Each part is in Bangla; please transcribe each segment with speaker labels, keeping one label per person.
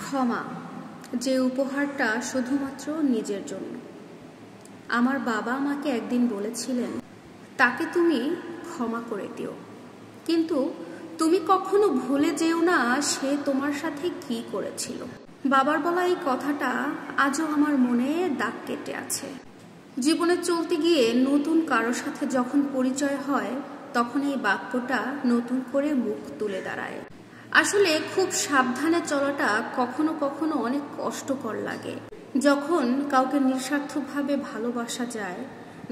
Speaker 1: ক্ষমা, যে উপহারটা শুধুমাত্র নিজের জন্য। আমার বাবা আমাকে একদিন বলেছিলেন, তাকে তুমি ক্ষমা করে দিও, কিন্তু তুমি কখনো ভুলে যেও না সে তোমার সাথে কি করেছিল। বাবার বলা এই কথাটা আজও আমার মনে দাগ কেটে আছে। জীবনে চলতে গিয়ে নতুন কারোর সাথে যখন পরিচয় হয়, তখন এই বাক্যটা নতুন করে মুখ তুলে দাঁড়ায়। আসলে খুব সাবধানে চলাটা কখনো কখনো অনেক কষ্টকর লাগে। যখন কাউকে নিঃস্বার্থভাবে ভালোবাসা যায়,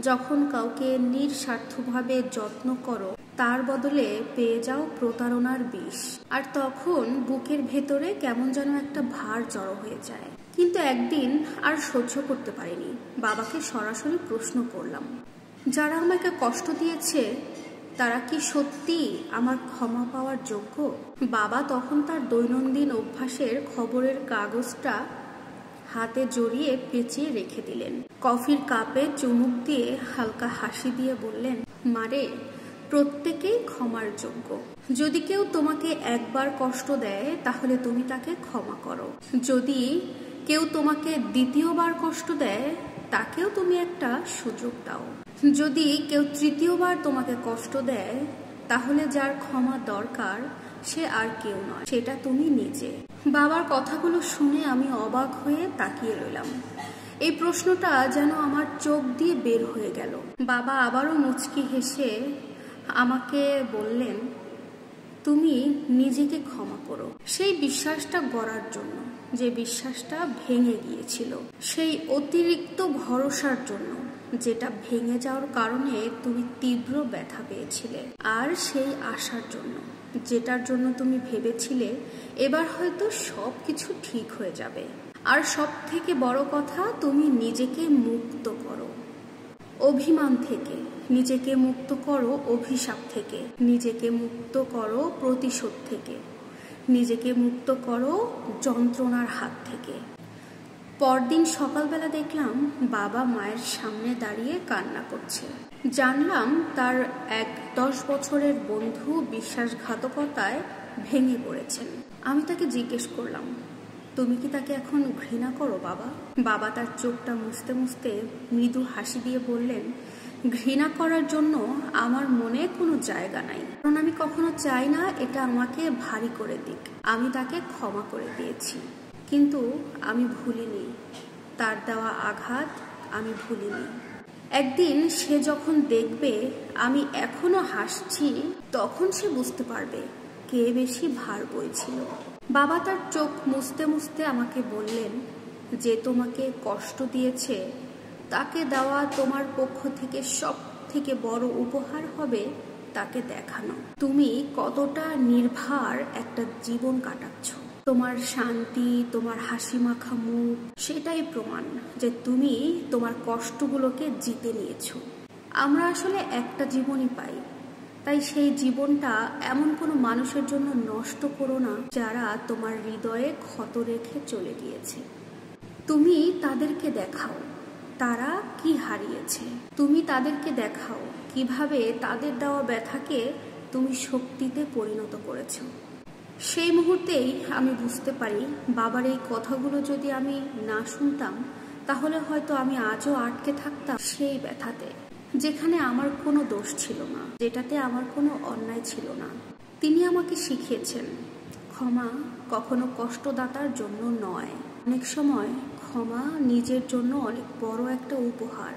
Speaker 1: যখন কাউকে নিঃস্বার্থভাবে যত্ন করো, তার বদলে পেয়ে যাও প্রতারণার বিষ। আর তখন বুকের ভেতরে কেমন যেন একটা ভার জড়ো হয়ে যায়। কিন্তু একদিন আর সহ্য করতে পারিনি, বাবাকে সরাসরি প্রশ্ন করলাম, যারা আমাকে কষ্ট দিয়েছে তারা কি সত্যি আমার ক্ষমা পাওয়ার যোগ্য? বাবা তখন তার দৈনন্দিন অভ্যাসের খবরের কাগজটা হাতে জড়িয়ে পেঁচিয়ে রেখে দিলেন। কফির কাপে চুমুক দিয়ে হালকা হাসি দিয়ে বললেন, মারে, প্রত্যেকেই ক্ষমার যোগ্য। যদি কেউ তোমাকে একবার কষ্ট দেয় তাহলে তুমি তাকে ক্ষমা করো। যদি কেউ তোমাকে দ্বিতীয়বার কষ্ট দেয়, তাকেও তুমি একটা সুযোগ দাও। যদি কেউ তৃতীয়বার তোমাকে কষ্ট দেয়, তাহলে যার ক্ষমা দরকার সে আর কেউ নয়, সেটা তুমি নিজে। বাবার কথাগুলো শুনে আমি অবাক হয়ে তাকিয়ে রইলাম। এই প্রশ্নটা যেন আমার চোখ দিয়ে বের হয়ে গেল। বাবা আবারও মুচকি হেসে আমাকে বললেন, তুমি নিজেকে ক্ষমা করো সেই বিশ্বাসটা গড়ার জন্য, যে বিশ্বাসটা ভেঙে গিয়েছিল, সেই অতিরিক্ত ভরসার জন্য যেটা ভেঙে যাওয়ার কারণে তুমি তীব্র ব্যথা পেয়েছিলে, আর সেই আশার জন্য যেটার জন্য তুমি ভেবেছিলে এবার হয়তো সব কিছু ঠিক হয়ে যাবে। আর সব থেকে বড় কথা, তুমি নিজেকে মুক্ত করো অভিমান থেকে, নিজেকে মুক্ত করো অভিশাপ থেকে, নিজেকে মুক্ত করো প্রতিশোধ থেকে, নিজেকে মুক্ত করো যন্ত্রণার হাত থেকে। পরদিন সকালবেলা দেখলাম বাবা মায়ের সামনে দাঁড়িয়ে কান্না করছে। জানলাম তার এক 10 বছরের বন্ধু বিশ্বাসঘাতকতায় ভেঙে পড়েছেন। আমি তাকে জিজ্ঞেস করলাম, তুমি কি তাকে এখন ঘৃণা করো বাবা? বাবা তার চোখটা মুছতে মুছতে মৃদু হাসি দিয়ে বললেন, ঘৃণা করার জন্য আমার মনে কোনো জায়গা নাই, কারণ আমি কখনো চাই না এটা আমাকে ভারী করে দিক। আমি তাকে ক্ষমা করে দিয়েছি, কিন্তু আমি ভুলিনি তার দেওয়া আঘাত, আমি ভুলিনি। একদিন সে যখন দেখবে আমি এখনো হাসছি, তখন সে বুঝতে পারবে কে বেশি ভার বইছিল। বাবা তার চোখ মুছতে মুছতে আমাকে বললেন, যে তোমাকে কষ্ট দিয়েছে তাকে দেওয়া তোমার পক্ষ থেকে সব থেকে বড় উপহার হবে তাকে দেখানো তুমি কতটা নির্ভার একটা জীবন কাটাচ্ছ। তোমার শান্তি, তোমার হাসি মাখা মুখ, সেটাই প্রমাণ যে তুমি তোমার কষ্টগুলোকে জিতে নিয়েছো। আমরা আসলে একটা জীবনই পাই, তাই সেই জীবনটা এমন কোনো মানুষের জন্য নষ্ট করো না যারা তোমার হৃদয়ে ক্ষত রেখে চলে গিয়েছে। তুমি তাদেরকে দেখাও তারা কি হারিয়েছে, তুমি তাদেরকে দেখাও কিভাবে তাদের দেওয়া ব্যথাকে তুমি শক্তিতে পরিণত করেছো। সেই মুহূর্তেই আমি বুঝতে পারি, বাবার এই কথাগুলো যদি আমি না শুনতাম, তাহলে হয়তো আমি আজও আটকে থাকতাম সেই ব্যথাতে, যেখানে আমার কোনো দোষ ছিল না, যেটাতে আমার কোনো অন্যায় ছিল না। তিনি আমাকে শিখিয়েছেন, ক্ষমা কখনো কষ্টদাতার জন্য নয়, অনেক সময় ক্ষমা নিজের জন্য অনেক বড় একটা উপহার।